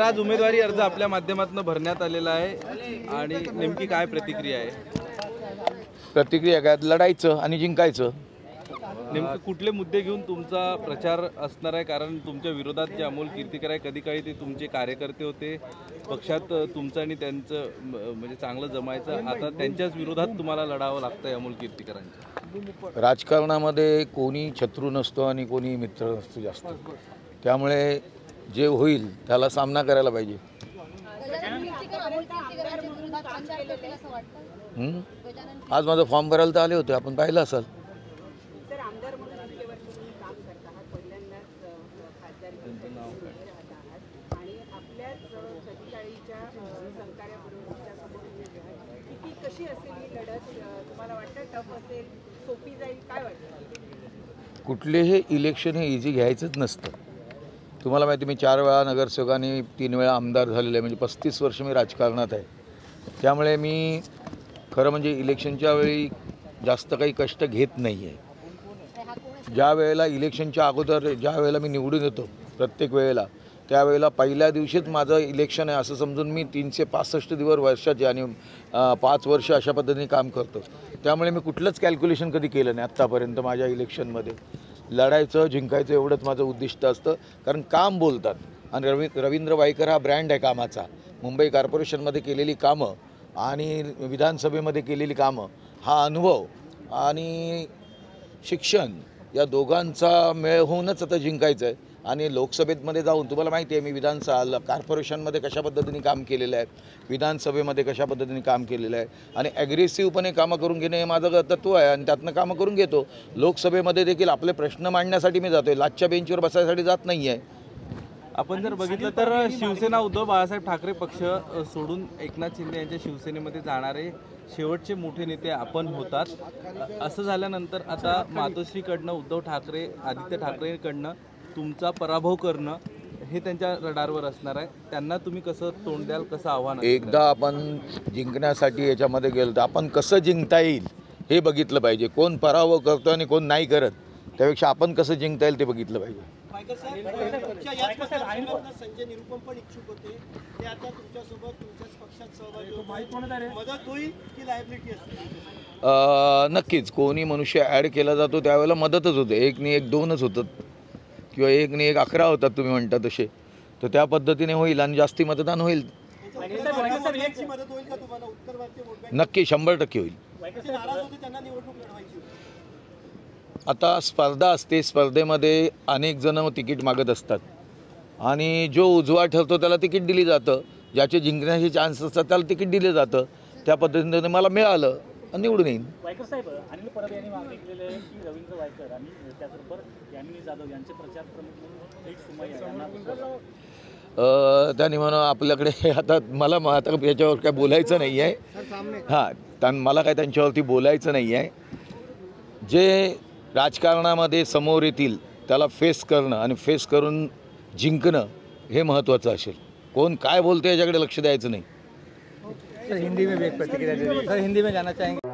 आज उमेदवारी अर्ज आपल्या माध्यमातून भरण्यात आलेला आहे आणि नेमकी काय प्रतिक्रिया आहे? प्रतिक्रिया काय, लढायचं आणि जिंकायचं. नेमके कुठले मुद्दे घेऊन तुमचा प्रचार असणार आहे? कारण तुमच्या विरोधात जे अमोल कीर्तीकर आहे, कधी काळी ते तुमचे कार्यकर्ते होते, पक्षात तुमचं आणि त्यांचं म्हणजे चांगलं जमायचं, आता त्यांच्याच विरोधात तुम्हाला लढावं लागतंय अमोल कीर्तीकरांच्या. राजकारणामध्ये कोणी शत्रू नसतो आणि कोणी मित्र नसतो जास्त, त्यामुळे जे होईल त्याला सामना करायला पाहिजे. आज माझा फॉर्म भरायला तर आले होते, आपण पाहिलं असाल. कुठलेही इलेक्शन हे इझी घ्यायचंच नसतं. तुम्हाला माहिती, मी 4 वेळा नगरसेवक आणि 3 वेळा आमदार झालेले आहे, म्हणजे 35 वर्ष मी राजकारणात आहे. त्यामुळे मी खरं म्हणजे इलेक्शनच्या वेळी जास्त काही कष्ट घेत नाही आहे. ज्या वेळेला इलेक्शनच्या अगोदर ज्या वेळेला मी निवडून येतो प्रत्येक वेळेला, त्यावेळेला पहिल्या दिवशीच माझं इलेक्शन आहे असं समजून मी 365 दिवस वर्षाचे आणि 5 वर्ष अशा पद्धतीने काम करतो. त्यामुळे मी कुठलंच कॅल्क्युलेशन कधी केलं नाही आत्तापर्यंत. माझ्या इलेक्शनमध्ये लढायचं जिंकायचं एवढंच माझं उद्दिष्ट असतं, कारण काम बोलतात. आणि रवींद्र वायकर हा ब्रँड आहे कामाचा. मुंबई कॉर्पोरेशनमध्ये केलेली कामं आणि विधानसभेमध्ये केलेली कामं, हा अनुभव आणि शिक्षण या दोघांचा मेळ होऊनच आता जिंकायचं आहे. आणि लोकसभेमध्ये जाऊन तुम्हाला माहिती आहे मी कॉर्पोरेशनमध्ये कशा पद्धतीने काम केलेलं आहे, विधानसभेमध्ये कशा पद्धतीने काम केलेलं आहे, आणि ॲग्रेसिव्हपणे कामं करून घेणे हे माझं तत्त्व आहे आणि त्यातनं कामं करून घेतो. लोकसभेमध्ये देखील आपले प्रश्न मांडण्यासाठी मी जातो आहे, लाचच्या बेंचवर बसायसाठी जात नाही आहे. आपण जर बघितलं तर शिवसेना उद्धव बाळासाहेब ठाकरे पक्ष सोडून एकनाथ शिंदे यांच्या शिवसेनेमध्ये जाणारे शेवटचे मोठे नेते आपण होतात. असं झाल्यानंतर आता मातोश्रीकडनं उद्धव ठाकरे, आदित्य ठाकरेंकडनं तुमचा पराभव करणं हे त्यांच्या रडारवर असणार आहे. त्यांना तुम्ही कसं तोंड द्याल, कसं आव्हान? एकदा आपण जिंकण्यासाठी याच्यामध्ये गेलो तर आपण कसं जिंकता येईल हे बघितलं पाहिजे. कोण पराभव करतो आणि कोण नाही करत, त्यापेक्षा आपण कसं जिंकता येईल ते बघितलं पाहिजे. संजय निरुपम पण इच्छुक होते, ते आता तुमच्यासोबत तुमच्याच पक्षात सहभागी मदत होईल की लायबिलिटी असते? नक्कीच कोणी मनुष्य ॲड केला जातो त्यावेळेला मदतच होते. 1 2च होतात किंवा 1 11 होतात तुम्ही म्हणता तसे, तर त्या पद्धतीने होईल आणि जास्ती मतदान होईल. नक्की 100% होईल. आता स्पर्धा असते, स्पर्धेमध्ये अनेक जण तिकीट मागत असतात आणि जो उजवा ठरतो त्याला तिकीट दिली जातं, ज्याचे जिंकण्याचे चान्स असतात त्याला तिकीट दिले जातं. त्या पद्धतीने मला मिळालं आणि निवडून येईन. वायकर साहेब, अनिल परब यांनी मागणी केलेली आहे की रवींद्र वायकर आणि त्याचबरोबर यामिनी जाधव यांचे प्रचार प्रमुख त्यांनी म्हणून आपल्याकडे आता मला आता याच्यावर काय बोलायचं नाही आहे. हां, मला काय त्यांच्यावरती बोलायचं नाही आहे. जे राजकारणामध्ये समोर येतील त्याला फेस करणं आणि फेस करून जिंकणं हे महत्त्वाचं असेल. कोण काय बोलतं याच्याकडे लक्ष द्यायचं नाही. सर हिंदी में भी एक प्रतिक्रिया दे दीजिए। सर हिंदी में जाना चाहेंगे।